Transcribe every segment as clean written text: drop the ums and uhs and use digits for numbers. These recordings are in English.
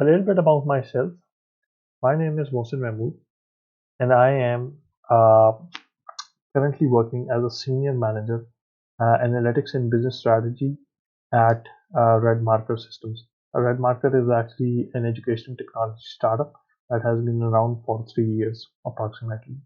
little bit about myself. My name is Mohsin Mahmood, and I am currently working as a senior manager, analytics and business strategy at Red Marker Systems. Red Marker is actually an education technology startup that has been around for 3 years approximately.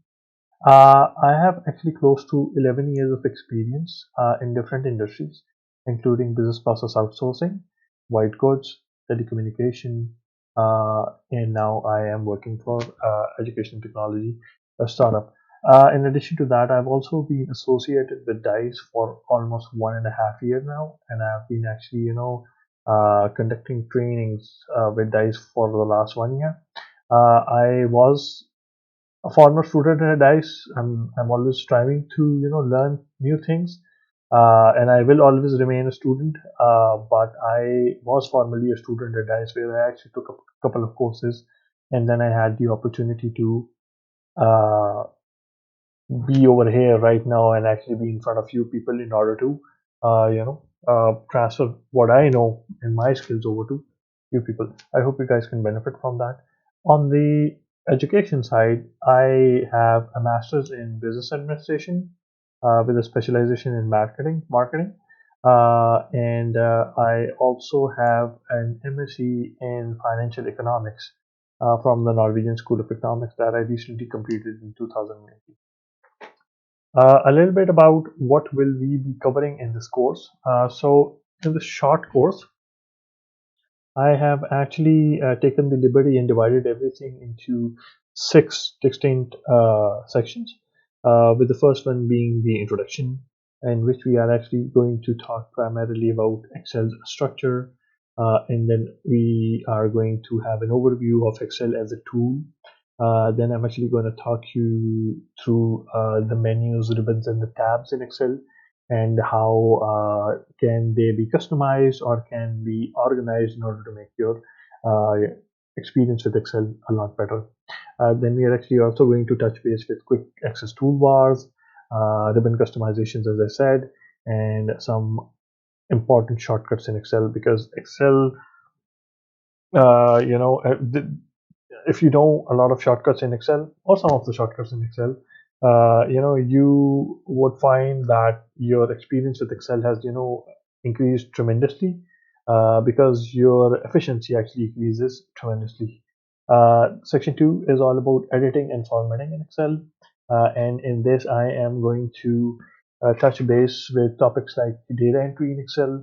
I have actually close to 11 years of experience in different industries, including business process outsourcing, white goods, telecommunication, and now I am working for education technology, a startup. In addition to that, I've also been associated with DICE for almost 1.5 years now, and I've been actually, conducting trainings with DICE for the last 1 year. I was a former student at DICE. I'm always striving to learn new things, and I will always remain a student. But I was formerly a student at DICE, where I actually took a couple of courses, and then I had the opportunity to uh, be over here right now and actually be in front of few people in order to transfer what I know and my skills over to few people. I hope you guys can benefit from that. On the education side, I have a master's in business administration with a specialization in marketing, and I also have an MSc in financial economics from the Norwegian School of Economics that I recently completed in 2019. A little bit about what will we be covering in this course. So in this short course, I have actually taken the liberty and divided everything into six distinct sections, with the first one being the introduction, in which we are actually going to talk primarily about Excel's structure, and then we are going to have an overview of Excel as a tool. Then I'm actually going to talk you through the menus, ribbons, and the tabs in Excel, and how can they be customized or can be organized in order to make your experience with Excel a lot better. Then we are actually also going to touch base with quick access toolbars, ribbon customizations, as I said, and some important shortcuts in Excel, because Excel, uh, you know, uh, if you know a lot of shortcuts in Excel or some of the shortcuts in Excel, you would find that your experience with Excel has, increased tremendously, because your efficiency actually increases tremendously. Section 2 is all about editing and formatting in Excel. And in this, I am going to touch base with topics like data entry in Excel,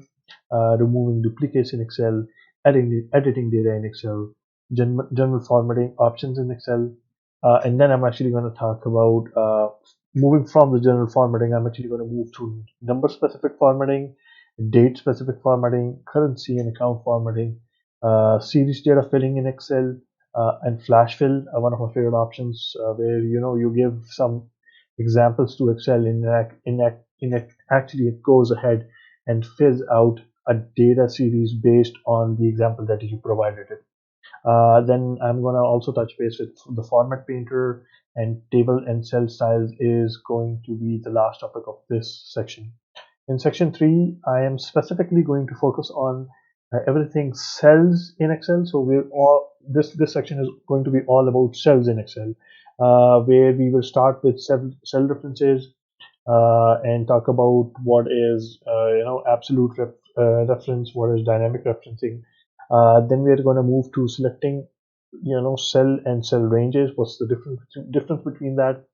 removing duplicates in Excel, editing data in Excel, general formatting options in Excel, and then I'm actually going to talk about moving from the general formatting. I'm actually going to move to number specific formatting, date specific formatting, currency and account formatting, series data filling in Excel, and flash fill, one of my favorite options, where you give some examples to Excel, actually it goes ahead and fills out a data series based on the example that you provided it. Then I'm going to also touch base with the format painter, and table and cell styles is going to be the last topic of this section. In section 3, I am specifically going to focus on everything cells in Excel. So we're all this section is going to be all about cells in Excel, where we will start with cell references, and talk about what is absolute reference, what is dynamic referencing. Then we are going to move to selecting cell and cell ranges. What's the difference between that?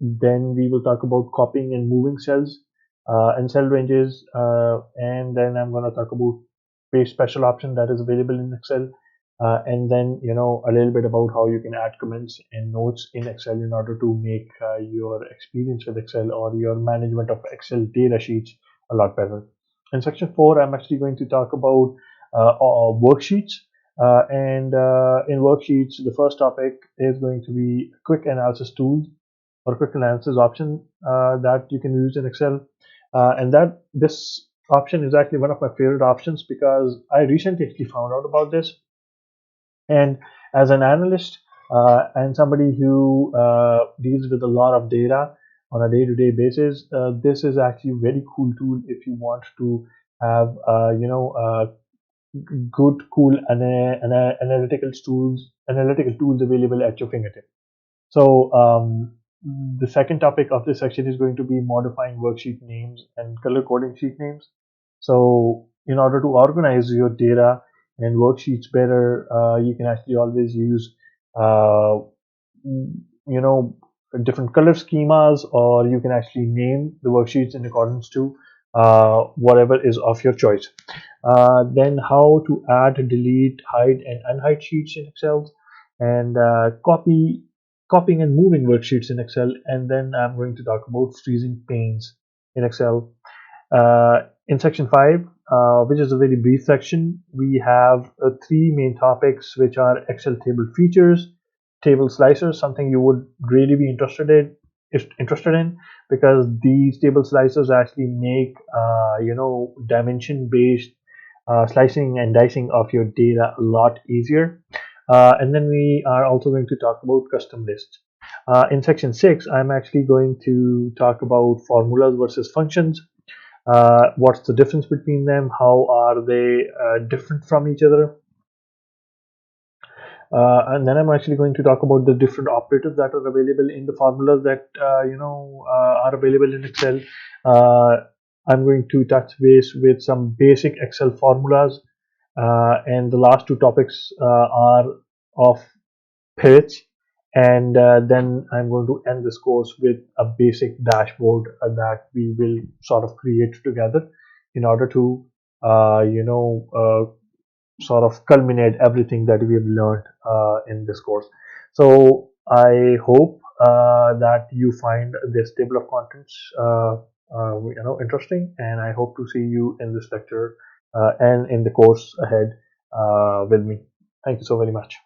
Then we will talk about copying and moving cells and cell ranges, and then I'm going to talk about paste special option that is available in Excel, and then a little bit about how you can add comments and notes in Excel in order to make your experience with Excel or your management of Excel data sheets a lot better. In section 4, I'm actually going to talk about worksheets, and in worksheets, the first topic is going to be quick analysis tools or quick analysis option that you can use in Excel, and that this option is actually one of my favorite options because I recently actually found out about this. And as an analyst and somebody who deals with a lot of data on a day-to-day basis, this is actually a very cool tool if you want to have good, cool, and analytical tools available at your fingertips. So the second topic of this section is going to be modifying worksheet names and color coding sheet names. So in order to organize your data and worksheets better, you can actually always use uh, you know different color schemas, or you can actually name the worksheets in accordance to whatever is of your choice. Then how to add, delete, hide, and unhide sheets in Excel, and copying and moving worksheets in Excel. And then I'm going to talk about freezing panes in Excel. In section 5, which is a very brief section, we have three main topics, which are Excel table features, table slicers, something you would really be interested in, because these table slicers actually make dimension based slicing and dicing of your data a lot easier. And then we are also going to talk about custom lists. In section 6, I'm actually going to talk about formulas versus functions. What's the difference between them? How are they different from each other? And then I'm actually going to talk about the different operators that are available in the formulas that are available in Excel. Uh, I'm going to touch base with some basic Excel formulas, and the last two topics are of pivots. And then I'm going to end this course with a basic dashboard that we will sort of create together in order to sort of culminate everything that we have learned in this course. So I hope that you find this table of contents interesting, and I hope to see you in this lecture and in the course ahead with me. Thank you so very much.